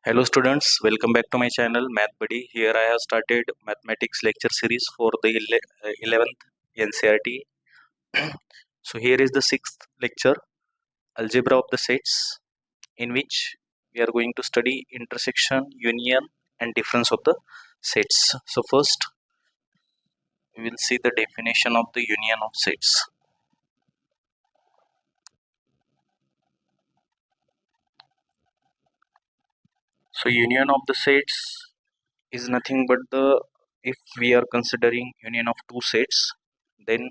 Hello students, welcome back to my channel Math Buddy. Here I have started mathematics lecture series for the 11th NCERT. So here is the 6th lecture, Algebra of the Sets, in which we are going to study intersection, union and difference of the sets. So first we will see the definition of the union of sets. So union of the sets is nothing but if we are considering union of two sets, then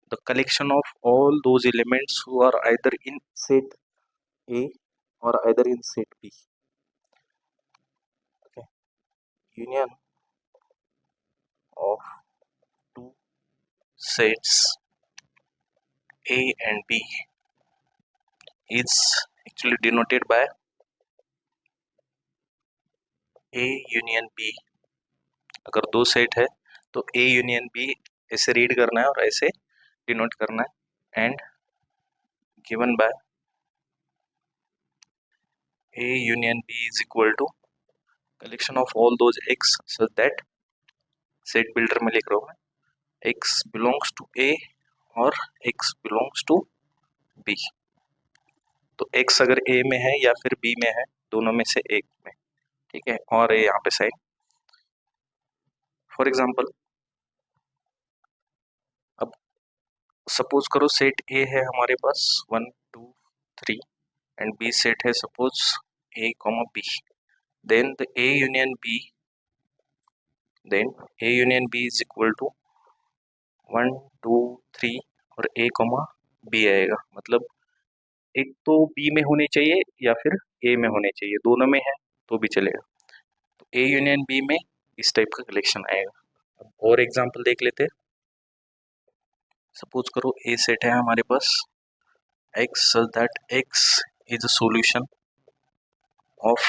the collection of all those elements who are either in set A or either in set B. Okay. Union of two sets A and B is actually denoted by A union B. अगर दो set है तो A union B ऐसे read करना है और ऐसे denote करना है and given by A union B is equal to collection of all those X so that set builder में लिख रहा हूँ मैं X belongs to A और X belongs to B. तो X अगर A में है या फिर B में है, दोनों में से एक में, ठीक है, और यहाँ पे साइन. फॉर एग्जाम्पल अब सपोज करो सेट A है हमारे पास 1 2 3 एंड B सेट है suppose A comma B. Then the A union B is equal to 1 2 3 और A कॉमा B आएगा. मतलब एक तो B में होने चाहिए या फिर A में होने चाहिए, दोनों में है तो भी चलेगा. तो A यूनियन B में इस टाइप का कलेक्शन आएगा. अब और एग्जांपल देख लेते हैं. सपोज करो A सेट है हमारे पास X such that X is a solution of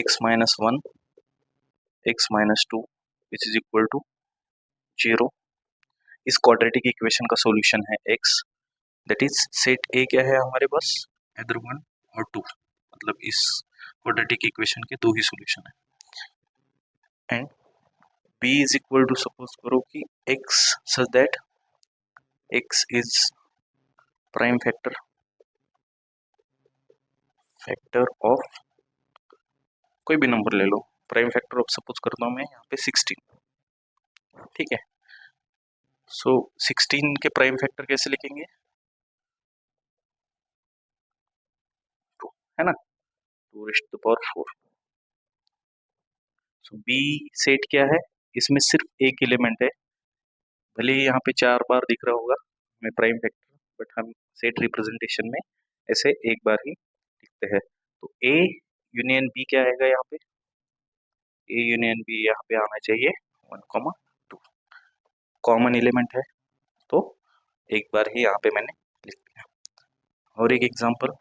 X minus 1 X minus 2 which is equal to 0. इस क्वाड्रेटिक इक्वेशन का सॉल्यूशन है X. That is set A क्या है हमारे पास, इधर 1 और 2, मतलब इस क्वाड्रेटिक इक्वेशन के दो ही सॉल्यूशन है. And B is equal to suppose करो कि X such that X is prime factor of कोई भी नंबर ले लो. प्राइम फैक्टर ऑफ सपोज करता हूँ मैं यहाँ पे 16, ठीक है. सो 16 के प्राइम फैक्टर कैसे लिखेंगे, 2 है ना, 2 raise to the power 4. So B set क्या है, इसमें सिर्फ एक एलिमेंट है, भले ही यहाँ पे 4 बार दिख रहा होगा मैं प्राइम फैक्टर, बट हम सेट रिप्रेजेंटेशन में ऐसे एक बार ही लिखते हैं. तो ए यूनियन बी क्या आएगा यहाँ पे, ए यूनियन बी यहाँ पे आना चाहिए 1, 2. कॉमन एलिमेंट है तो एक बार ही यहाँ पे मैंने लिख दिया. और एक एग्जांपल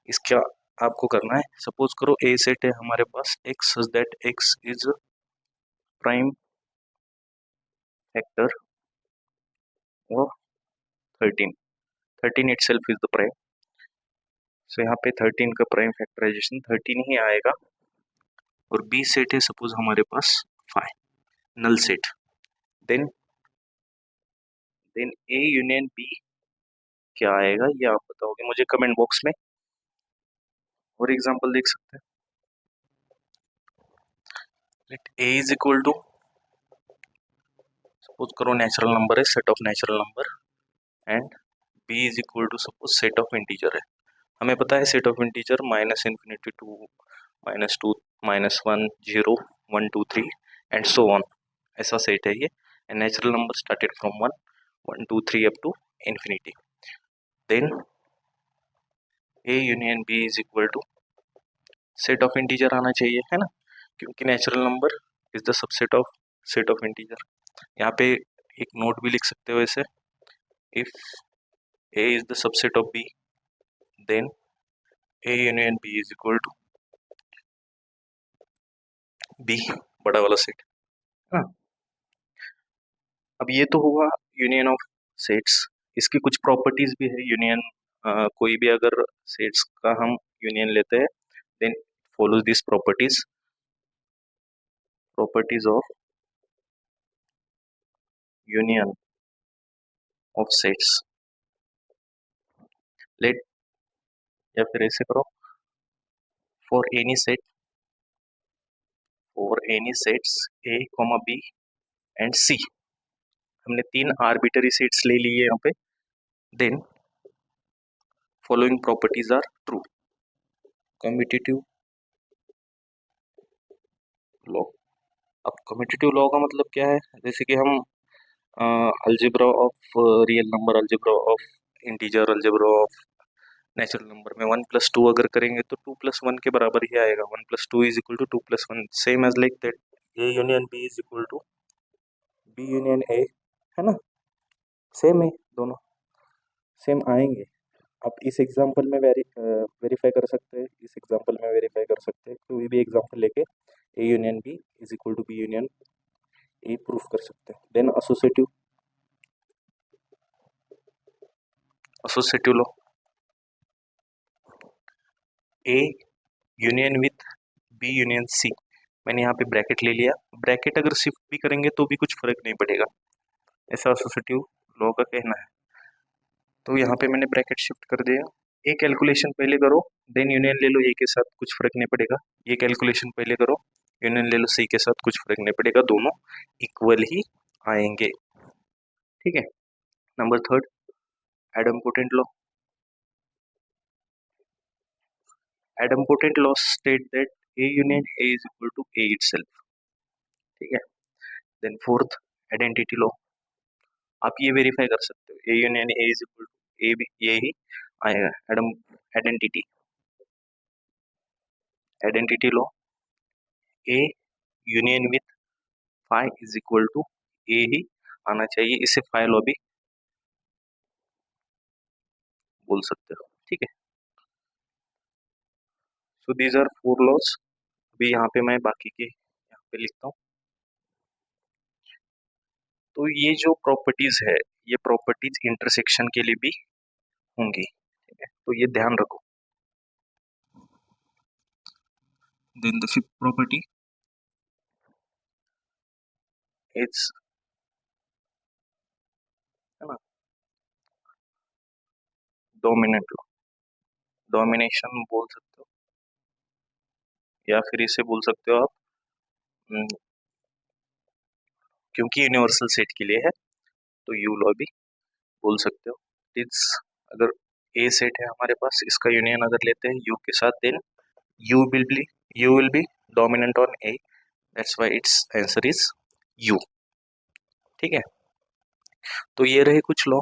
इसका आपको करना है. सपोज करो ए सेट है हमारे पास X such that X is prime factor of 13 itself is the prime. So यहाँ पे 13 का प्राइम फैक्टराइजेशन 13 ही आएगा. और बी सेट है सपोज हमारे पास 5, null set. Then A union B क्या आएगा ये आप बताओगे मुझे कमेंट बॉक्स में. और एग्जांपल देख सकते हैं. Let A is equal to suppose करो नेचुरल नंबर है, set of natural number, and B is equal to suppose set of integer है. हमें पता है set of integer -∞ to -2 -1 0 1 2 3 and so on, ऐसा सेट है ये. And natural number started from 1 1 2 3 up to infinity. Then A union B is equal to set of integer आना चाहिए, है ना, क्योंकि natural number is the subset of set of integer. यहाँ पे एक नोट भी लिख सकते हो ऐसे, if A is the subset of B then A union B is equal to B, बड़ा वाला सेट. हाँ, अब ये तो हुआ यूनियन ऑफ सेट्स. इसकी कुछ प्रॉपर्टीज भी है यूनियन. कोई भी अगर सेट्स का हम यूनियन लेते हैं then follows these properties of union of sets. Let, या फिर ऐसे करो, for any sets a, b and c, हमने तीन आर्बिटरी सेट्स ले लिए यहाँ पे, then following properties are true. Commutative law. अब कम्यूटेटिव लॉ का मतलब क्या है? जैसे कि हम algebra of real number, algebra of integer, algebra of natural number में 1+2 अगर करेंगे तो 2+1 के बराबर ही आएगा. 1+2 is equal to 2+1. Same as like that A union B is equal to B union A, है ना? सेम है, दोनों सेम आएंगे. आप इस एग्जांपल में वेरीफाई कर सकते हैं, इस एग्जांपल में वेरीफाई कर सकते हैं, कोई भी एग्जांपल लेके A union B is equal to B union A proof कर सकते हैं. Then associative law, A union with B union C. मैंने यहाँ पे ब्रैकेट ले लिया. ब्रैकेट अगर शिफ्ट भी करेंगे तो भी कुछ फर्क नहीं पड़ेगा, ऐसा एसोसिएटिव लॉ का कहना है. तो यहाँ पे मैंने ब्रैकेट शिफ्ट कर दिया. ए कैलकुलेशन पहले करो, देन यूनियन ले लो ए के साथ, कुछ फर्क नहीं पड़ेगा. ये कैलकुलेशन पहले करो, यूनियन ले लो सी के साथ, कुछ फर्क नहीं पड़ेगा, दोनों इक्वल ही आएंगे. ठीक है. Number third, idempotent law. Idempotent law state that A union A is equal to A itself. ठीक है. Then fourth, identity law. आप ये वेरीफाई कर सकते हो, A union A is equal to A भी ये ही आएगा. Idem identity law, A union with phi is equal to A ही आना चाहिए. इसे फाई लॉ भी बोल सकते हो. ठीक है. So these are 4 laws. अभी यहाँ पे मैं बाकी के यहाँ पे लिखता हूँ. तो ये जो प्रॉपर्टीज है, ये प्रॉपर्टीज इंटरसेक्शन के लिए भी होंगी. ठीक है, तो ये ध्यान रखो. Then the fifth property is, है ना, डोमिनेंट लॉ. डोमिनेशन बोल सकते हो या फिर इसे बोल सकते हो आप, क्योंकि यूनिवर्सल सेट के लिए है तो यू लॉ भी बोल सकते हो. इट्स, अगर ए सेट है हमारे पास, इसका यूनियन अगर लेते हैं यू के साथ, then U will be U will be dominant on A. That's why its answer is U. ठीक है. तो ये रहे कुछ लॉ.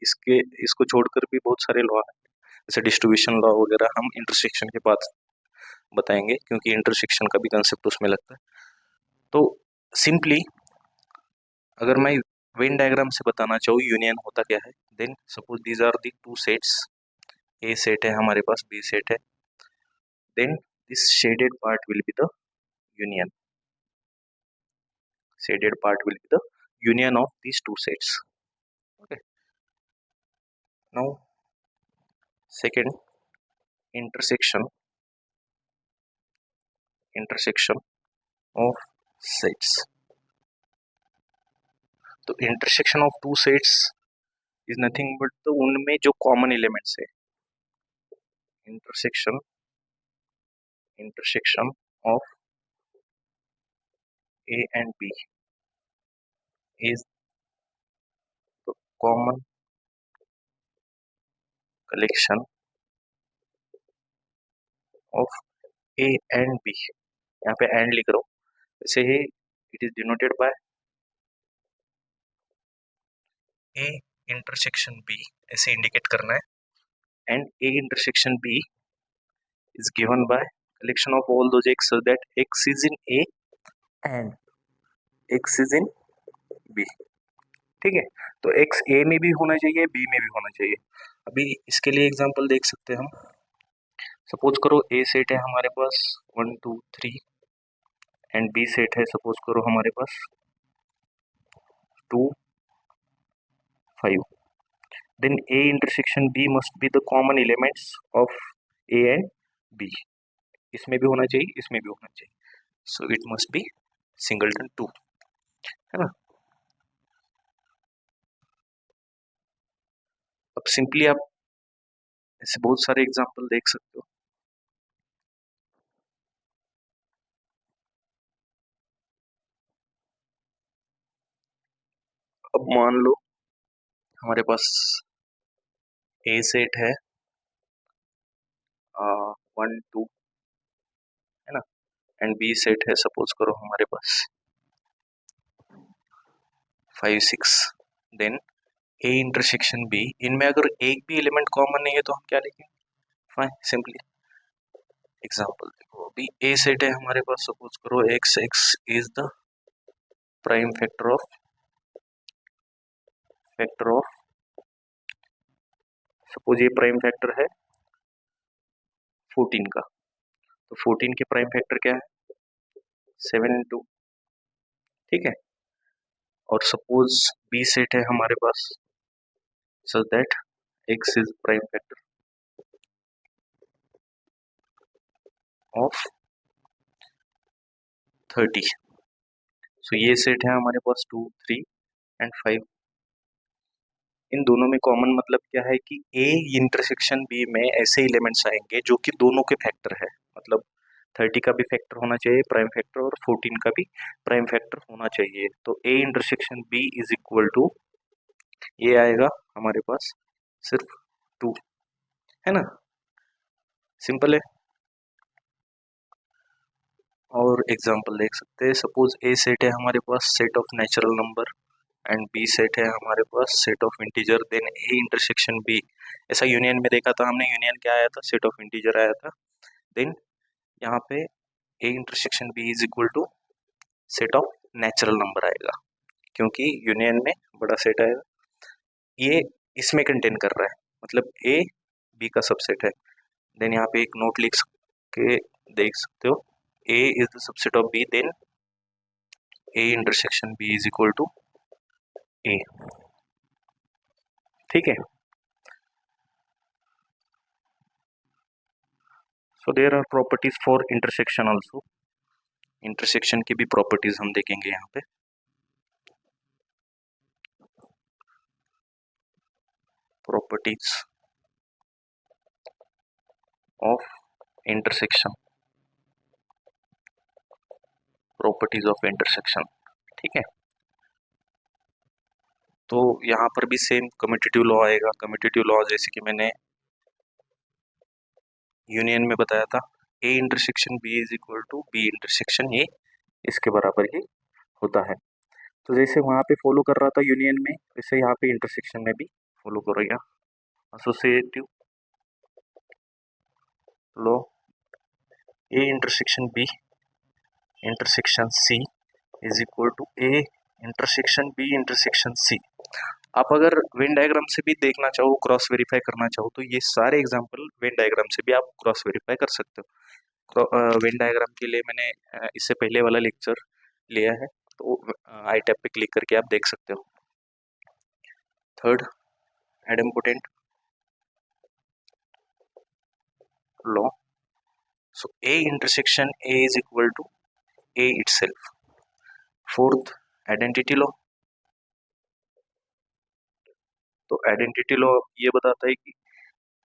इसको छोड़कर भी बहुत सारे लॉ हैं, जैसे डिस्ट्रीब्यूशन लॉ वगैरह हम इंटरसेक्शन के बाद बताएंगे, क्योंकि इंटरसेक्शन का भी कंसेप्ट उसमें लगता है. तो सिंपली अगर मैं वेन डायग्राम से बताना चाहूँ यूनियन होता क्या है, then suppose these are the two sets. A set है हमारे पास, बी सेट है, then this shaded part will be the union. Shaded part will be the union of these two sets. Okay. Now, second, intersection of sets. तो intersection of two sets is nothing but the उनमें जो common elements है. intersection of A and B is the common collection of A and B. यहाँ पे and लिख रहा हूँ, वैसे ही it is denoted by A intersection B, ऐसे इंडिकेट करना है. And A intersection B is given by collection of all those x so that x is in A and x is in B. ठीक है. तो x A में भी होना चाहिए, B में भी होना चाहिए. अभी इसके लिए एग्जांपल देख सकते हैं हम. सपोज करो A सेट है हमारे पास 1 2 3 एंड B सेट है सपोज करो हमारे पास 2 5. then A intersection B must be the common elements of A and B. इसमें भी होना चाहिए, इसमें भी होना चाहिए, so it must be singleton 2, है ना। अब सिंपली आप ऐसे बहुत सारे एग्जांपल देख सकते हो। अब मान लो हमारे पास ए सेट है 1 2, है ना, एंड बी सेट है सपोज करो हमारे पास 5 6। देन ए इंटरसेक्शन बी, इनमें अगर एक भी एलिमेंट कॉमन नहीं है तो हम क्या लिखेंगे, फाइन, सिंपली एग्जांपल देखो। अभी ए सेट है हमारे पास, सपोज करो x x is the prime factor of suppose ये प्राइम फैक्टर है 14 का, तो 14 के प्राइम फैक्टर क्या है 7 2, ठीक है। और सपोज बी सेट है हमारे पास such that X is prime factor of 30, so ये सेट है हमारे पास 2 3 एंड 5। इन दोनों में कॉमन मतलब क्या है कि ए इंटरसेक्शन बी में ऐसे एलिमेंट्स आएंगे जो कि दोनों के फैक्टर है, मतलब 30 का भी फैक्टर होना चाहिए प्राइम फैक्टर, और 14 का भी प्राइम फैक्टर होना चाहिए। तो A intersection B is equal to ये आएगा हमारे पास सिर्फ 2, है ना, सिंपल है। और एग्जांपल देख सकते हैं, सपोज ए सेट है हमारे पास set of natural number and B set है हमारे पास set of integer, then A intersection B, ऐसा यूनियन में देखा था हमने, यूनियन क्या आया था, सेट ऑफ इंटीजर आया था। देन यहाँ पे A intersection B is equal to set of natural number आएगा, क्योंकि यूनियन में बड़ा सेट आएगा, ये इसमें कंटेन कर रहा है, मतलब ए बी का सबसेट है। देन यहाँ पे एक नोट लिख के देख सकते हो, A is the subset of B, then A intersection B is equal to A, ठीक है। So there are properties for intersection also, intersection की भी प्रॉपर्टीज हम देखेंगे यहाँ पे। Properties of intersection, properties of intersection, ठीक है। तो यहाँ पर भी सेम कम्यूटेटिव लॉ आएगा, कम्यूटेटिव लॉ जैसे कि मैंने यूनियन में बताया था, A intersection B is equal to B intersection A, इसके बराबर ही होता है। तो जैसे वहाँ पे फॉलो कर रहा था यूनियन में, वैसे यहाँ पे इंटरसेक्शन में भी फॉलो करेगा associative law, A intersection B intersection C is equal to A intersection B intersection C. आप अगर वेन डायग्राम से भी देखना चाहो, क्रॉस वेरीफाई करना चाहो, तो ये सारे एग्जांपल वेन डायग्राम से भी आप क्रॉस वेरीफाई कर सकते हो। वेन डायग्राम के लिए मैंने इससे पहले वाला लेक्चर लिया है, तो आई टैब पे क्लिक करके आप देख सकते हो। Third, idempotent law, so A intersection A is equal to A itself. Fourth, identity law, तो आइडेंटिटी लॉ ये बताता है कि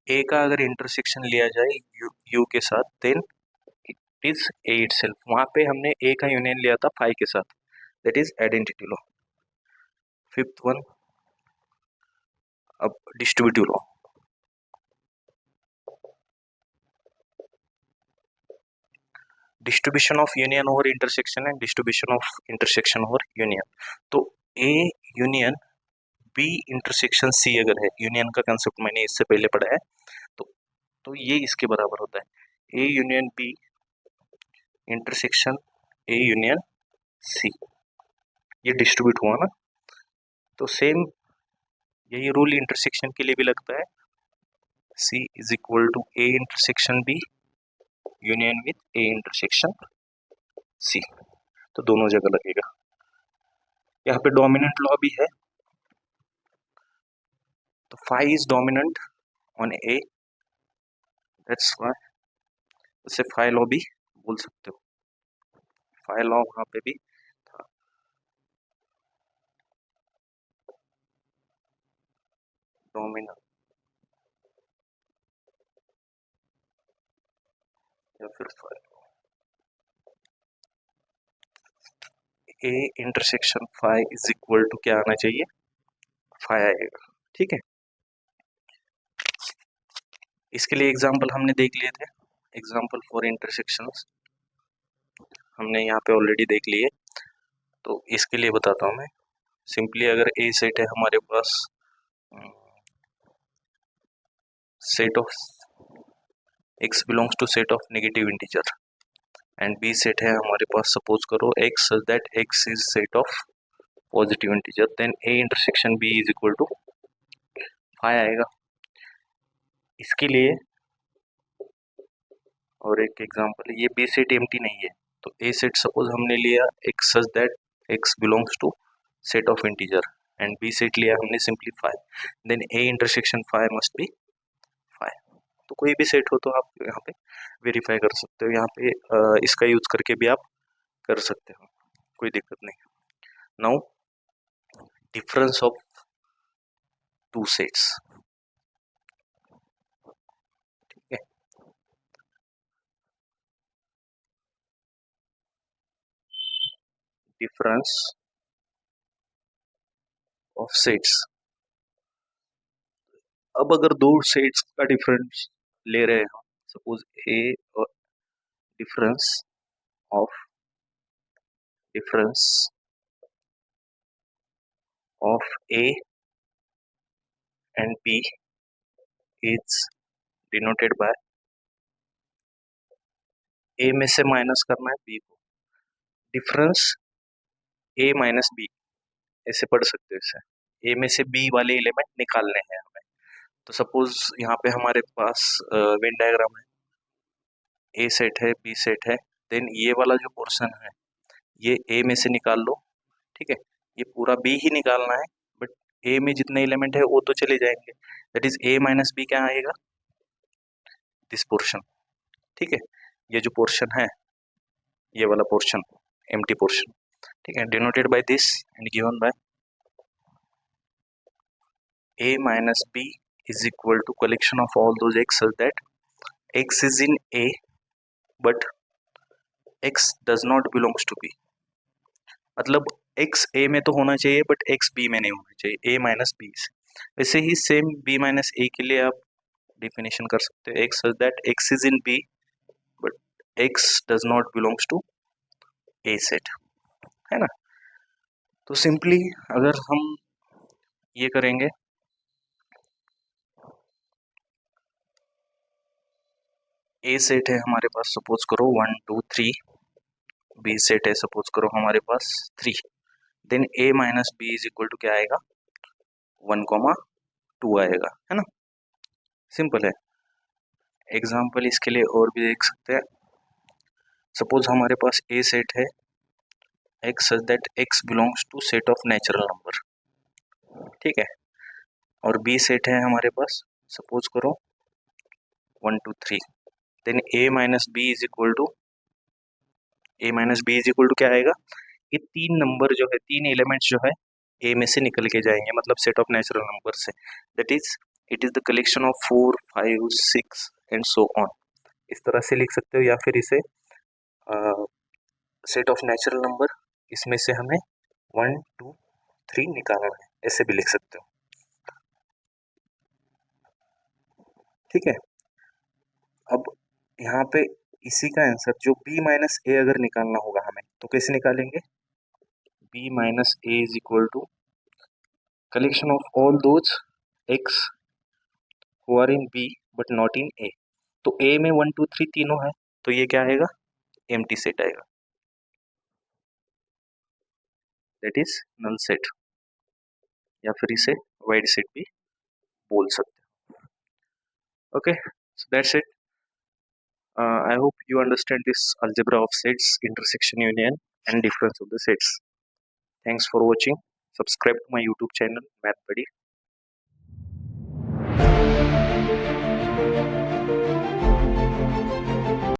ए का अगर इंटरसेक्शन लिया जाए यू के साथ, then it is A itself. वहां पे हमने ए का यूनियन लिया था फाई के साथ, that is identity law. Fifth one, अब distributive law, distribution of union over intersection and distribution of intersection over union. तो A union B intersection C अगर है, यूनियन का कंसेप्ट मैंने इससे पहले पढ़ा है, तो तो ये इसके बराबर होता है A union B intersection A union C, ये डिस्ट्रीब्यूट हुआ ना। तो सेम यही रूल इंटरसेक्शन के लिए भी लगता है, C is equal to A intersection B union with A intersection C, तो दोनों जगह लगेगा। यहाँ पे डोमिनेंट लॉ भी है, तो phi is dominant on A, that's why उसे फाइल लॉ भी बोल सकते हो, फाइल लॉ वहाँ पे भी था। डोमिनल या फिर फाइल A intersection five is equal to क्या आना चाहिए, फाइव आएगा। ठीक है, इसके लिए एग्जांपल हमने देख लिए थे, एग्जांपल फॉर इंटरसेक्शंस हमने यहाँ पे ऑलरेडी देख लिए। तो इसके लिए बताता हूँ मैं, सिंपली अगर ए सेट है हमारे पास, set of x belongs to set of negative integer and B set है हमारे पास, सपोज करो x such that x is set of positive integer, then a intersection b is equal to 5 आएगा। इसके लिए और एक एग्जांपल, ये बी सेट एम्प्टी नहीं है, तो ए सेट सपोज हमने लिया x such that x belongs to set of integer and B set लिया हमने simply 5, then a intersection 5 must be 5। तो कोई भी सेट हो तो आप यहाँ पे वेरीफाई कर सकते हो, यहाँ पे इसका यूज करके भी आप कर सकते हो, कोई दिक्कत नहीं। Now difference of two sets, ठीक है, डिफरेंस ऑफ सेट्स। अब अगर दो सेट्स का डिफरेंस ले रहे हैं हम, सपोज ए और difference of difference of A and B is denoted by, A में से माइनस करना है बी को, डिफरेंस ए माइनस बी ऐसे पढ़ सकते हो इसे, ए में से बी वाले एलिमेंट निकालने हैं हमें। तो सपोज यहाँ पे हमारे पास वेन डायग्राम है, ए सेट है बी सेट है, देन ये वाला जो पोर्शन है ये ए में से निकाल लो, ठीक है, ये पूरा बी ही निकालना है, बट ए में जितने एलिमेंट है वो तो चले जाएंगे, that is A minus B क्या आएगा, दिस पोर्शन। ठीक है, ये जो पोर्शन है ये वाला पोर्शन एम्प्टी पोर्शन, ठीक है, denoted by this and given by a minus b is equal to collection of all those x such that x is in a but x does not belongs to b, मतलब x a में तो होना चाहिए but x b में नहीं होना चाहिए, a minus B से। वैसे ही सेम b माइनस a के लिए आप डिफिनेशन कर सकते हो, x such that x is in b but x does not belongs to a set, है ना। तो सिंपली अगर हम ये करेंगे, ए सेट है हमारे पास सपोज करो 1 2 3, बी सेट है सपोज करो हमारे पास 3, then A minus B is equal to क्या आएगा, 1,2 आएगा, है ना, सिंपल है। एग्जाम्पल इसके लिए और भी देख सकते हैं, सपोज हमारे पास ए सेट है X such that X belongs to set of natural number, ठीक है, और बी सेट है हमारे पास सपोज करो 1 2 3, then A minus B is equal to, A minus B is equal to क्या आएगा, ये तीन नंबर जो है, तीन एलिमेंट्स जो है ए में से निकल के जाएंगे, मतलब सेट ऑफ नेचुरल नंबर से, that is it is the collection of 4 5 6 and so on, इस तरह से लिख सकते हो, या फिर इसे सेट ऑफ नेचुरल नंबर, इसमें से हमें 1 2 3 निकालना है, ऐसे भी लिख सकते हो, ठीक है। अब यहाँ पे इसी का आंसर जो b माइनस ए अगर निकालना होगा हमें, तो कैसे निकालेंगे, b minus A is equal to collection of all those x who are in B but not in A, तो A में 1 2 3 तीनों है, तो ये क्या आएगा, एम्प्टी सेट आएगा, दैट इज नल सेट, या फिर इसे वाइड सेट भी बोल सकते हैं। Okay, so that's it, I hope you understand this algebra of sets, intersection union and difference of the sets. Thanks for watching, subscribe to my YouTube channel Math Buddy.